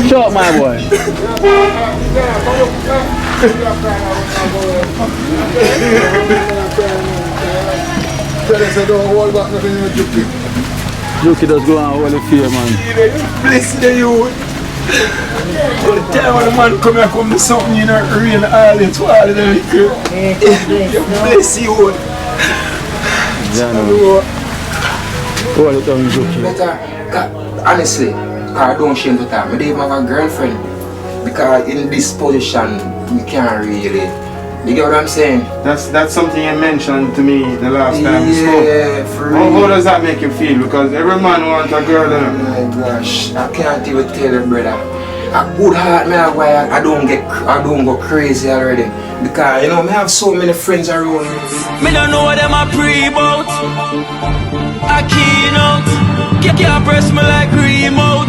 Shut up, my boy. Jukie does go on all the fear, man. Bless the youth. All the time when the man come here, come to something, you know, real island to all of the liquor. Bless you. Hold it down, Jukie. Better, honestly, I don't shame the time. I don't even have a girlfriend. Because in this position, you can't really. You get what I'm saying? That's something you mentioned to me the last time we spoke. Yeah, for real. How does that make you feel? Because every man wants a girl. Oh my gosh, I can't even tell you, brother. A good heart, man, why I don't go crazy already. Because you know, I have so many friends around me. Me don't know what them a pre-bout. A Kino. Can't press me like remote.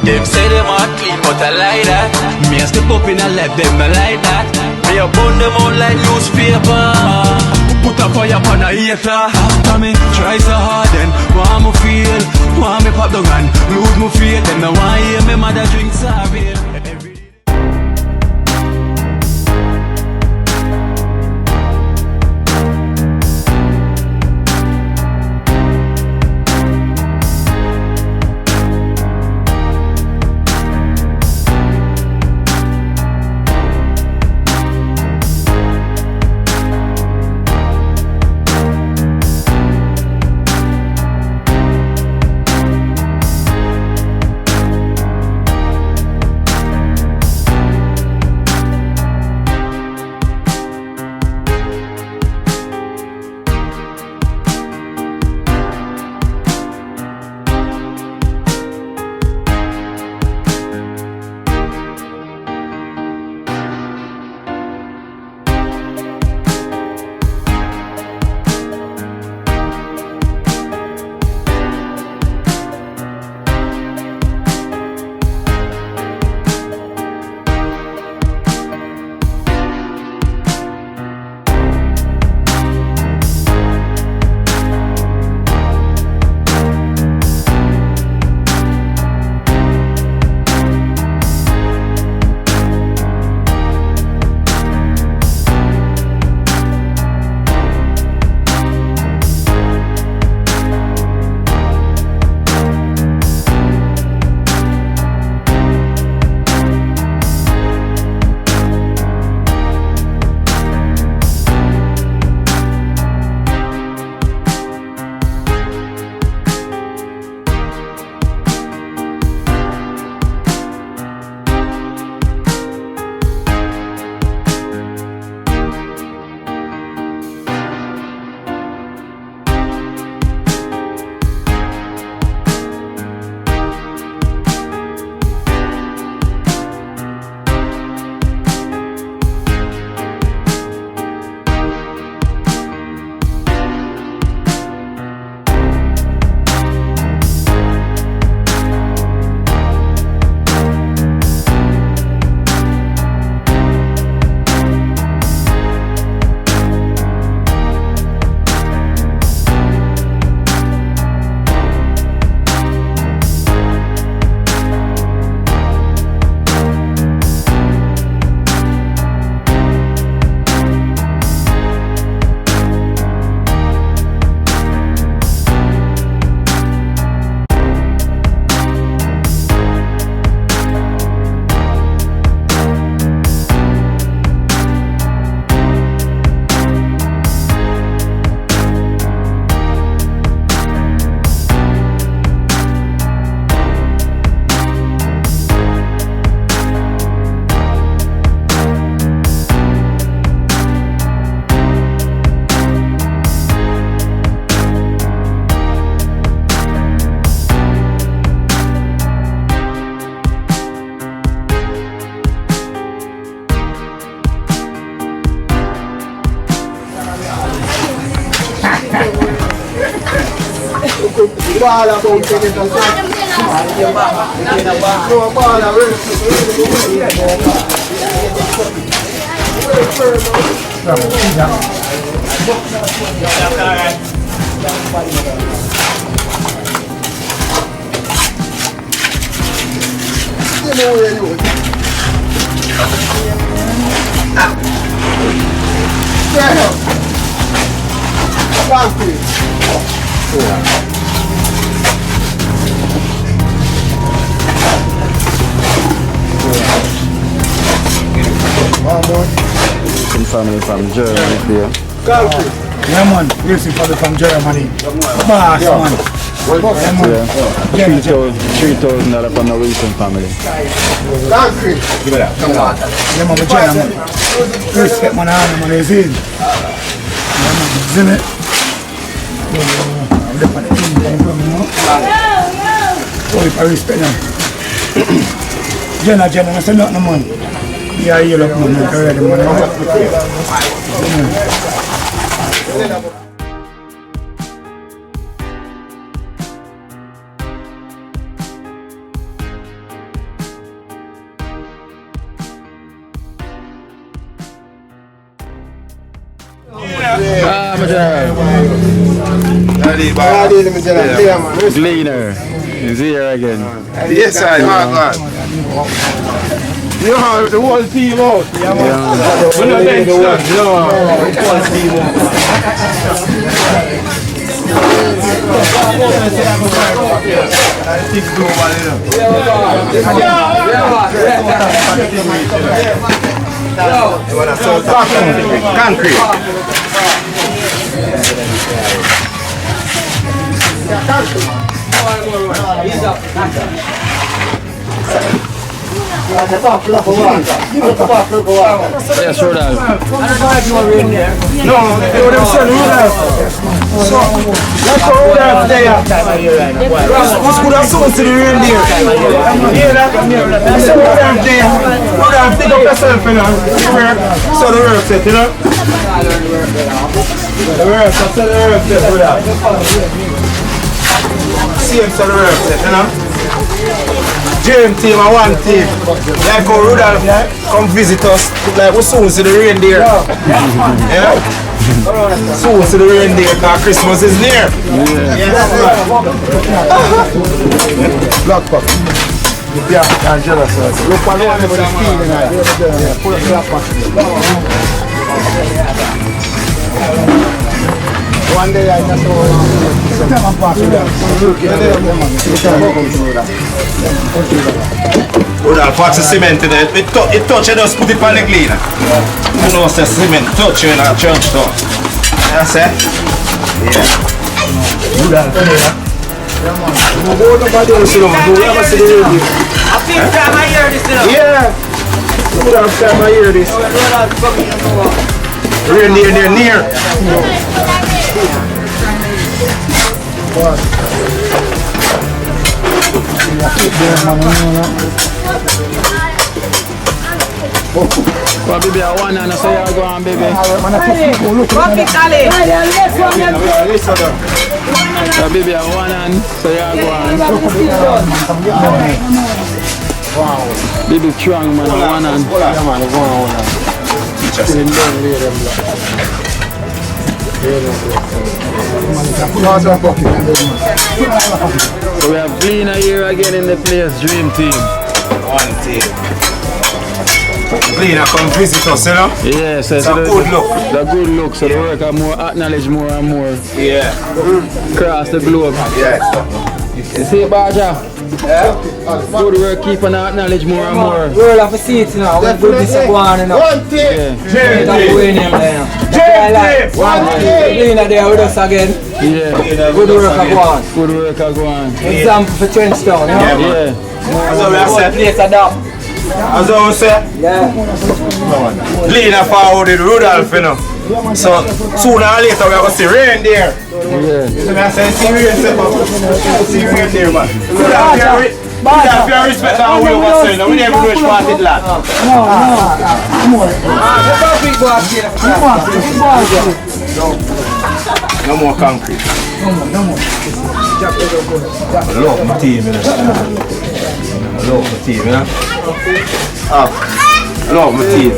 Them say them a clean, but I like that. Me a step up in a left, them I like that. Me a burn them out like newspaper. Put a fire upon a hater. After me, try so hard then want me feel, want me pop down and lose me faith. Them no want hear me mother drink sorry. Bala po ustedes al no bala, a ver. Some family from Germany here. Yeah, man. Listen for the from Germany. Boss, man. Yeah. $3,000 from the Wilson family. Give it up. Come on. Yeah, man. German. Respect man. Man is in. Yeah, man. Isn't it? I'm looking at the team. I respect them. Jenna, I said nothing, man. Yeah, you look, man. I ready, man. Gleaner is here again. Yes, I God. You know, the whole team out. Yeah. We're not bench that. No, the whole team out. Concrete. Yeah, sure that. No, they would have said Rudolph. So, let's go Rudolph there. What's good as soon to the reindeer? Yeah, that's Rudolph there. Rudolph, pick up yourself, you know. So the work set, you know. The work set, Rudolph. See him, so the work set, you know. Dream team and one team. Like how Rudolph come visit us. Like we soon see the reindeer. Yeah? Soon see the reindeer because Christmas is near. Yeah. Black pack. Yeah, Angela says. Look for one with the feeling. Yeah, pull up black pack. One day I just Rudolph, what's the cement in it? It touch and just put it on the Gleaner. You know, it's the cement touch you in a church store. That's it? Yeah. Rudolph, nobody else, you know. Do you ever see the radio? I think time I hear this, you know. Yeah. Rudolph, time I hear this. Reindeer, they're near. Well, baby, I want to say I go on, baby. So, baby, I want to say I go on. Wow. Baby, strong, man. I want to. So we have Gleaner here again in the place, Dream Team. One team. Gleaner come visit us, you know? Yes, it's a good look. The good look, so the work are more acknowledged more and more. Yeah. Across the globe. Yeah. You see it, Baja? Yeah. Good work, keep on acknowledge more and more. We'll have a seat, you know. We'll put this up on, you know. One team. One team. Gleaner there with us again. Yeah. Good work I go on. Good work I go on. Example for Trenchtown, you know. Yeah. That's what we said. Place adapt. That's what we said. Yeah. Gleaner forwarded Rudolph, you know. So sooner or later we are going to see reindeer. Yeah. So I say see reindeer, man. Rudolph, you respect that way over saying. We never know which part it land. No more concrete. No more. I love my team, you know. I love my team, you know. I love my team.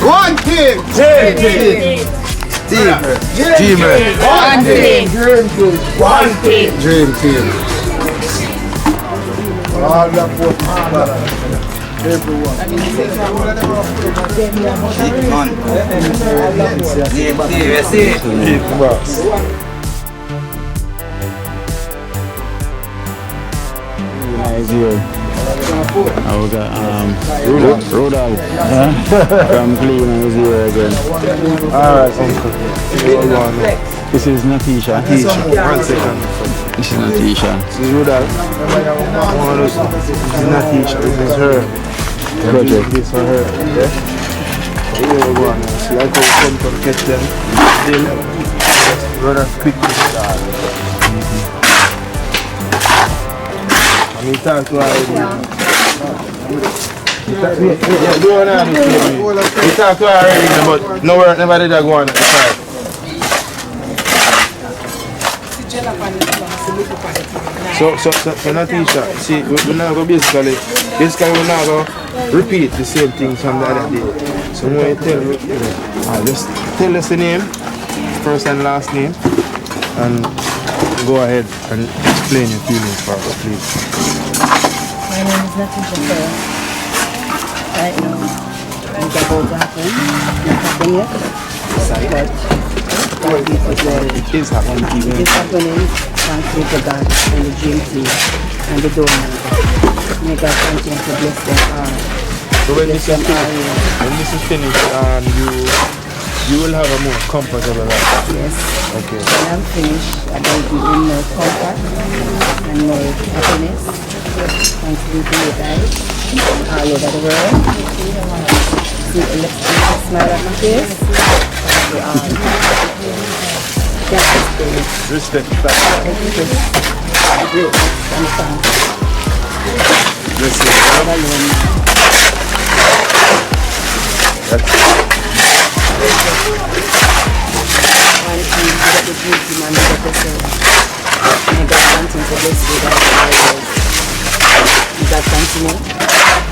One team! Dream team! One team! Dream team! All that boat, everyone. Big boss. Nice here. We got Rudolph from Gleaner is here again. Alright, uncle. This is Natisha. 1 second. This is Natisha. This is Rudolph. This is Natisha. This is her. Project. This is for her. Okay? Here we go. See like how we come to catch them. Still, rather quick to start. I mean, talk to her already. Yeah, do one now. We talk to her already, but nowhere, never did I go on at the side. So Natisha, see, we're not going to basically we're not going to repeat the same things from the other day. So when you tell me, just tell us the name, first and last name, and go ahead and explain your feelings for us, please. My name is Natisha. Right now, I'm about to happen. Not happening yet. But It is happening. it is happening. Thanks be to God and the dream team and the donors. May God continue to bless them all. So when this is finished, you will have a more comfortable life. Yes. Okay. When I'm finished, I'm going to give him more comfort and more happiness. Thanks be to you guys all over the world. See a little smile on my face. We all Respect.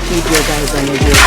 Keep your guys on your journey.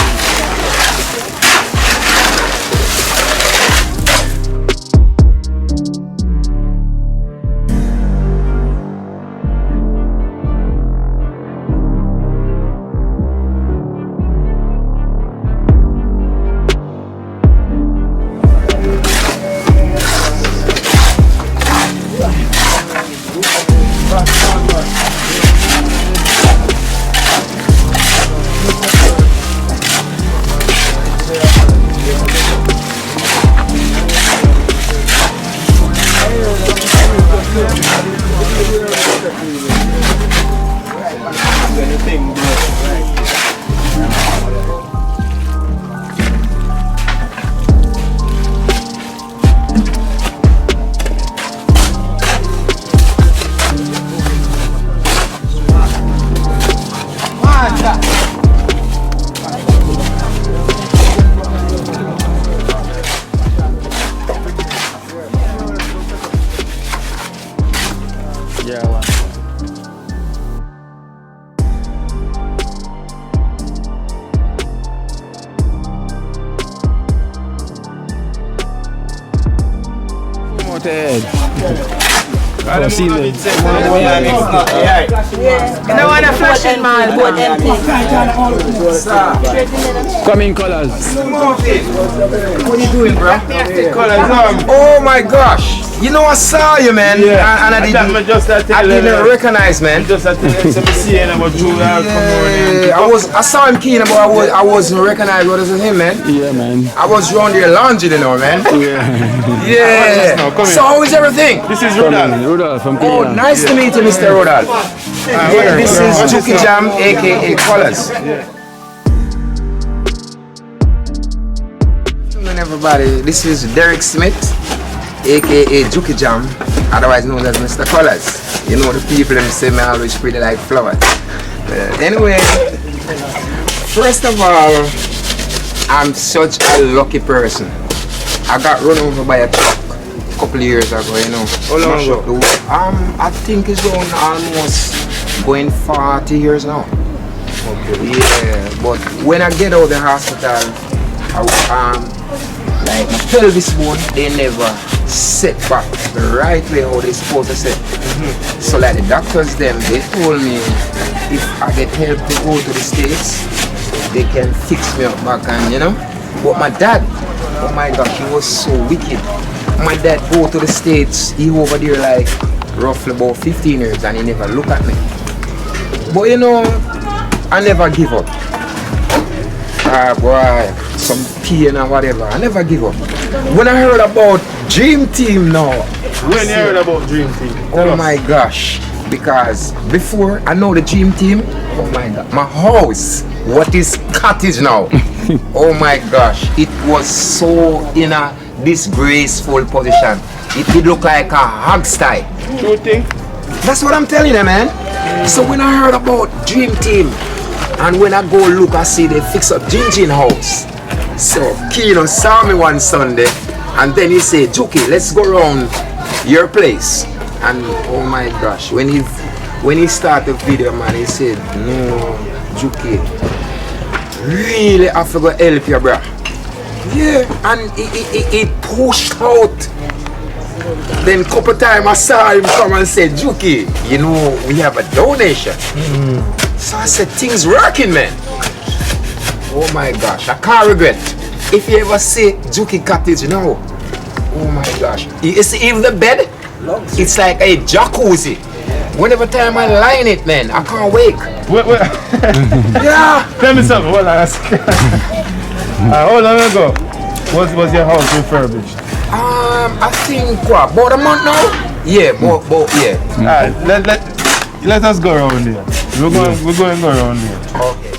I see them. You don't want to flash it, man. Both empty. Come in colors. What are you doing, bro? Oh my gosh. You know I saw you, man. Yeah. And I didn't recognize, man. Just I see about I saw him keen, but I wasn't recognize what is him, man. Yeah, man. I was around there laundry, you know, man. Yeah. Yeah. So how is everything? This is Rudolph. Rudolph from Oh, Gleaner. nice to meet you, Mr. Rudolph. This is Jukie Jam, aka Colors. Everybody, this is Derek Smith, aka Jukie Jam, otherwise known as Mr. Colors. You know the people them say me always pretty like flowers. Anyway, first of all, I'm such a lucky person. I got run over by a truck a couple of years ago, you know. How long ago? I think it's around almost going 40 years now. Okay. Yeah, but when I get out of the hospital, like my pelvis bone, they never set back the right way how they supposed to set. So like the doctors them, they told me if I get help to go to the States, they can fix me up back and, you know. But my dad, oh my gosh, he was so wicked. My dad go to the States, he over there like roughly about 15 years and he never look at me. But you know, I never give up. Boy, some pain or whatever, I never give up. When I heard about Dream Team now. When you heard about Dream Team? Oh my gosh. Because before I know the Dream Team, oh my god, my house, what is cottage now? Oh my gosh, it was so in a disgraceful position. It did look like a hogstye. True thing? That's what I'm telling you, man. So when I heard about Dream Team, and when I go look, I see they fix up Gin house. So Kino saw me one Sunday, and then he said, Jukie, let's go around your place. And oh my gosh, when he started the video, man, he said, no, Jukie, really I forgot to help you, bro. Yeah, and he pushed out. Then couple times I saw him come and say, Jukie, you know, we have a donation. So I said, things working, man. Oh my gosh, I can't regret. If you ever see Jukie Cottage now, oh my gosh. You see even the bed, it's like a jacuzzi. Whenever time I lie in it, man, I can't wake. Wait. Yeah. Tell me something, what I ask. How long ago was your house refurbished? I think what, about a month now? Yeah, but yeah. Alright, let us go around there. We're going to go around there. Okay.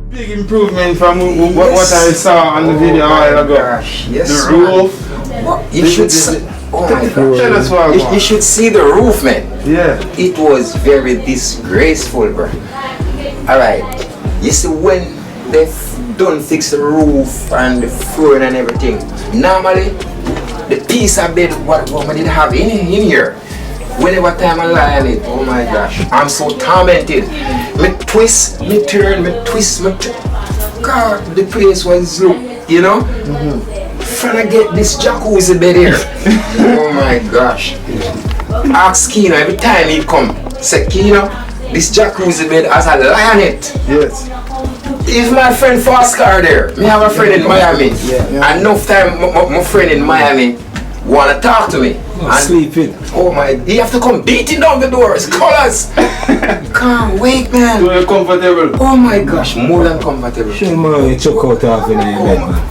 Big improvement from what I saw on the video a while ago. Gosh, yes, the roof. You should see. Oh my God. Tell us what You should see the roof, man. Yeah. It was very disgraceful, bro. Alright. You see, when they done fix the roof and the flooring and everything, normally the piece of bed what we did have in here. Whenever time I lie on it, oh my gosh, I'm so tormented. Me twist, me turn, me twist, God, the place was look, you know? Trying to get this jacuzzi bed here. Oh my gosh. Ask Kino every time he come. Say, Kino, this jacuzzi bed has a lie on it. Yes. If my friend Foscar there, me have a friend in Miami. Yeah. Enough time my friend in Miami wanna talk to me. Sleeping. Oh my, you have to come beating down the doors, colors. Can't wait, man. So you're comfortable? Oh my gosh, more than comfortable. Show man, you chuck out off in your bed, man.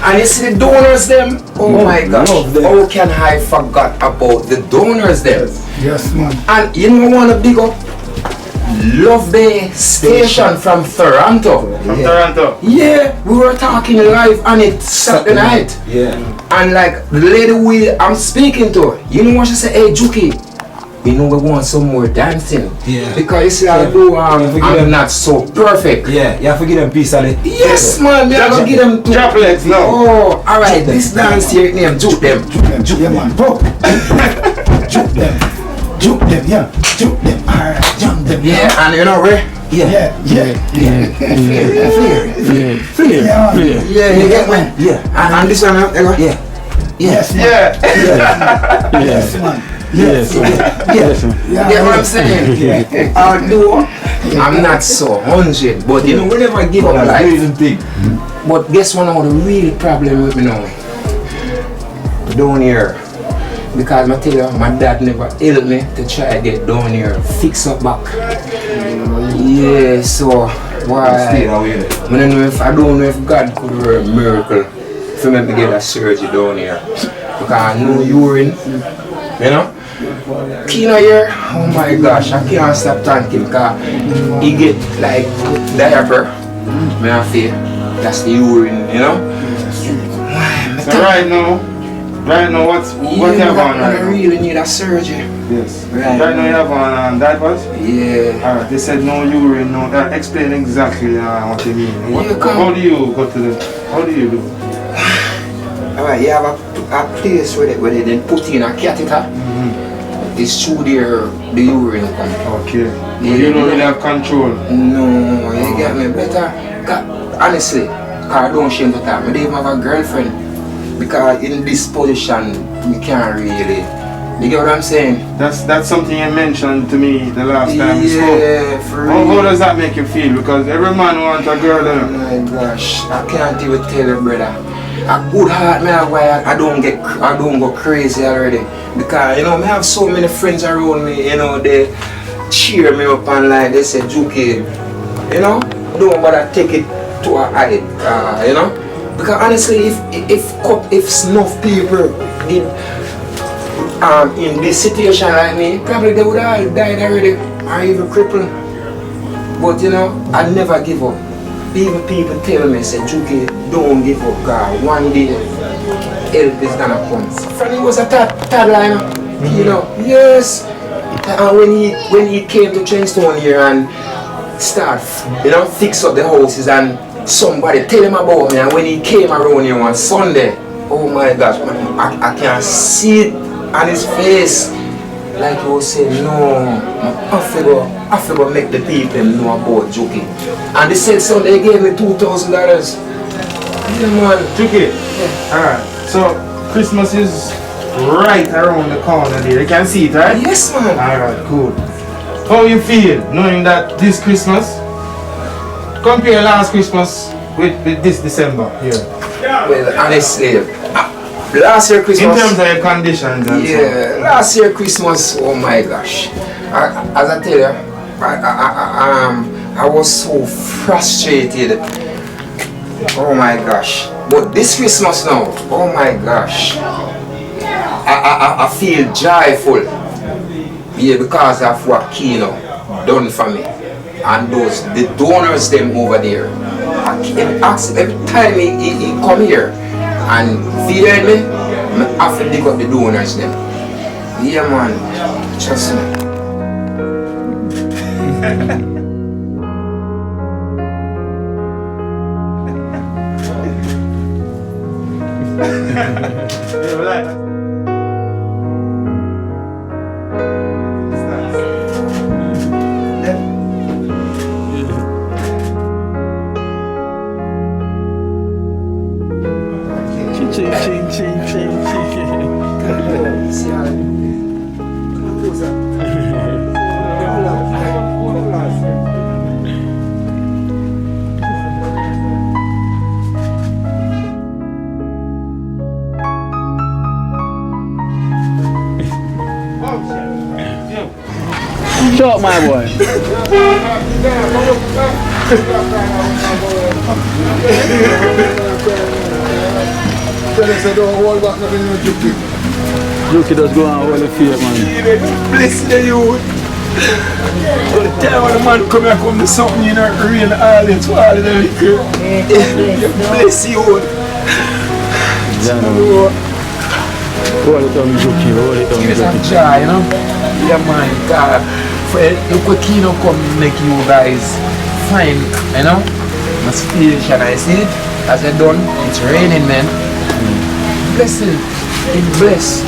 And you see the donors them? Oh my gosh, how can I forget about the donors them? Yes, man. And you know I want to big up Love Bay Station from Toronto. From Toronto? Yeah, we were talking live on it Saturday night. Yeah. And like the lady I'm speaking to, you know what she said? Hey Jukie, you know we want some more dancing. Yeah. Because you see although I'm not so perfect. Yeah, you have to give them peace on it. Yes man, you have to give them two. Droplets, no. Oh, alright, this dance here name Juke them. Yeah, man. Pop. Juke them. Juke them, yeah. Juke them. Alright, jump them. Yeah, and you know where? Yeah. Yeah, you get me? Yeah. And this one, Yeah. Yes, man. Yeah. Yes, man. Yes. You get what I'm saying? Although I'm not so 100, but you know, we never give up life. But guess what now the real problem with me now? Down here. Because I tell you, my dad never helped me to try to get down here, fix up back. Yeah, so why? I don't know if God could do a miracle for me to get a surgery down here. Because I know urine, you know? Kino here, oh my gosh, I can't stop thanking because he get like diaper, me I feel, that's the urine, you know? So right now, what you have on I right now? really need a surgery. Yes. Right. Right now you have on diapers? Yeah. Alright, they said no urine, no. Explain exactly what you mean. How do you go to the, how do you do? Alright, you have a place where they then put in a catheter. It's through there the urine comes. Okay. But you don't really have control? No, you get me better. Honestly, I don't shame the time. I don't even have a girlfriend. Because in this position, we can't really. You get what I'm saying? That's something you mentioned to me the last time we spoke. Yeah, for real. How does that make you feel? Because every man wants a girl, Oh my gosh, I can't even tell you, brother. A good heart, man, why I don't go crazy already. Because you know, I have so many friends around me. You know, they cheer me up and like they say, jukie, you know, don't bother take it to a height, you know. Because honestly, if enough people did in this situation like me, probably they would have all died already or even crippled. But you know, I never give up. Even people tell me, say, jukie, don't give up, God. One day, help is gonna come. Franny was a toddler, you know. Yes. And when he came to Chainstone here and start, you know, fix up the houses and somebody tell him about me, and when he came around here on Sunday, oh my gosh, man, I can see it on his face. Like he was saying, no, I figure make the people know about jukie. And they said so they gave me $2,000. Yeah, man. Jukie? Yeah. Alright, so Christmas is right around the corner there. You can see it, right? Yes, man. Alright, cool. How you feel knowing that this Christmas, compare last Christmas with this December here? Well, honestly, last year Christmas. In terms of your conditions and yeah, last year Christmas, oh my gosh. As I tell you, I was so frustrated. Oh my gosh. But this Christmas now, oh my gosh. I feel joyful. Yeah, because of what Kino done for me. And the donors them over there. Every time he come here and feed me, I have to dig up the donors them. Yeah, man, trust me. Shut up, my boy. Jukie does go on all the fear, man. Bless the youth. All the time when the man come here, come to something, you know, real audience, all the liquor. Bless you. Hold it on, Jukie, hold it on, Give us some Jukie. joy, you know. Yeah, man, God. Look what Kino come make you guys fine, you know. Inspiration, I see it. As I done, it's raining, man. Blessing, it bless.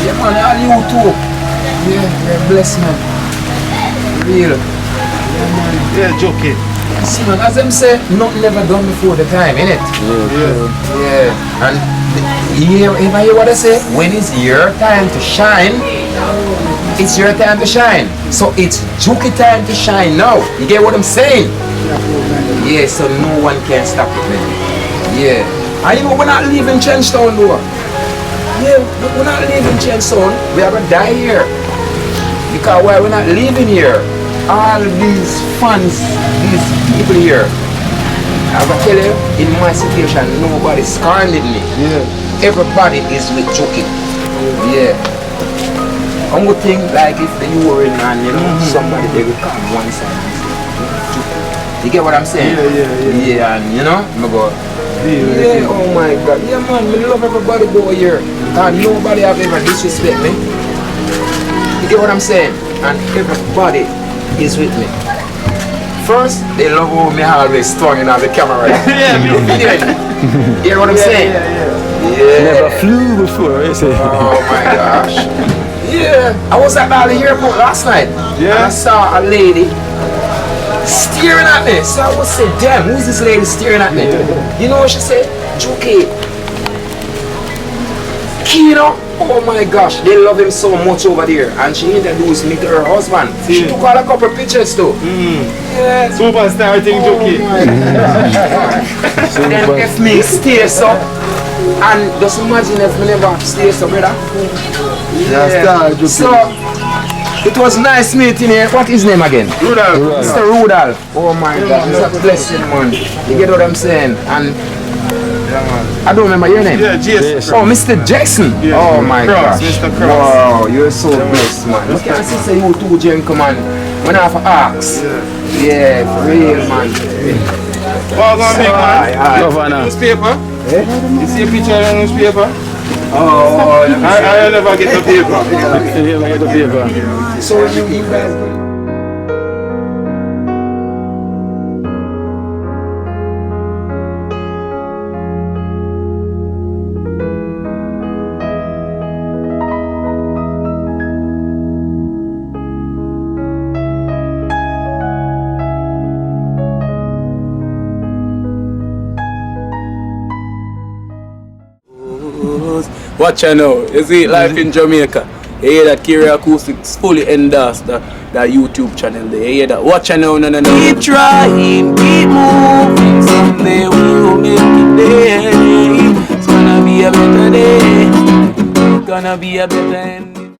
Yeah, man, all you too. Yeah, you're blessed, man. Real. Yeah, man. Yeah, Jukie. See, man, as them say, nothing never done before the time, innit? Yeah. And you hear what I say? When it's your time to shine, it's your time to shine. So it's jukie time to shine now. You get what I'm saying? Yeah, so no one can stop it, man. Yeah. And you know, we're not leaving Chenstown, though. Yeah, we're not leaving Chenstown. We are gonna die here. Because why we're not leaving here? All these fans, these people here, I will tell you, in my situation, nobody's scorning me. Yeah. Everybody is with jukie. Yeah. I'm gonna think like if you were in and you know somebody they will come one side. You get what I'm saying? Yeah, and you know, I go. Yeah, oh my God, yeah man, I love everybody go here. And nobody have ever disrespect me. You get what I'm saying? And everybody is with me. First, they love how me always strong in the camera. Yeah, you hear what I'm saying? Yeah. Never flew before, I say. Oh my gosh. Yeah. I was at the airport last night. Yeah. And I saw a lady staring at me. So I was saying, damn, who's this lady staring at me? You know what she said? Jukie. Kino. Oh my gosh, they love him so much over there. And she introduced me to her husband. She took all a couple pictures too. Yeah. Superstar thing, Jukie. Then if me stay so, and just imagine if me never stay so, brother. Yeah. So, it was nice meeting here. What is his name again? Rudolph. Mr. Rudolph. Oh my God, it's a blessing, man. You get what I'm saying? And I don't remember your name. Yeah, Jason. Oh, Mr. Jackson. Yeah. Oh my Cross, gosh. Mr. Cross. Wow, you're so blessed, man. You can see say you two gentlemen when I have ask. Yeah, for real, man. What going big man? Governor. Newspaper? You see a picture on the newspaper? Oh, I never get the paper. You never get the paper. so you guys. Watch out now, you see life in Jamaica. You hear that Kiri Acoustics fully endorsed that YouTube channel there. You hear that? Watch out now, no. Keep trying, keep moving. Someday we will make it there. It's gonna be a better day. Gonna be a better end.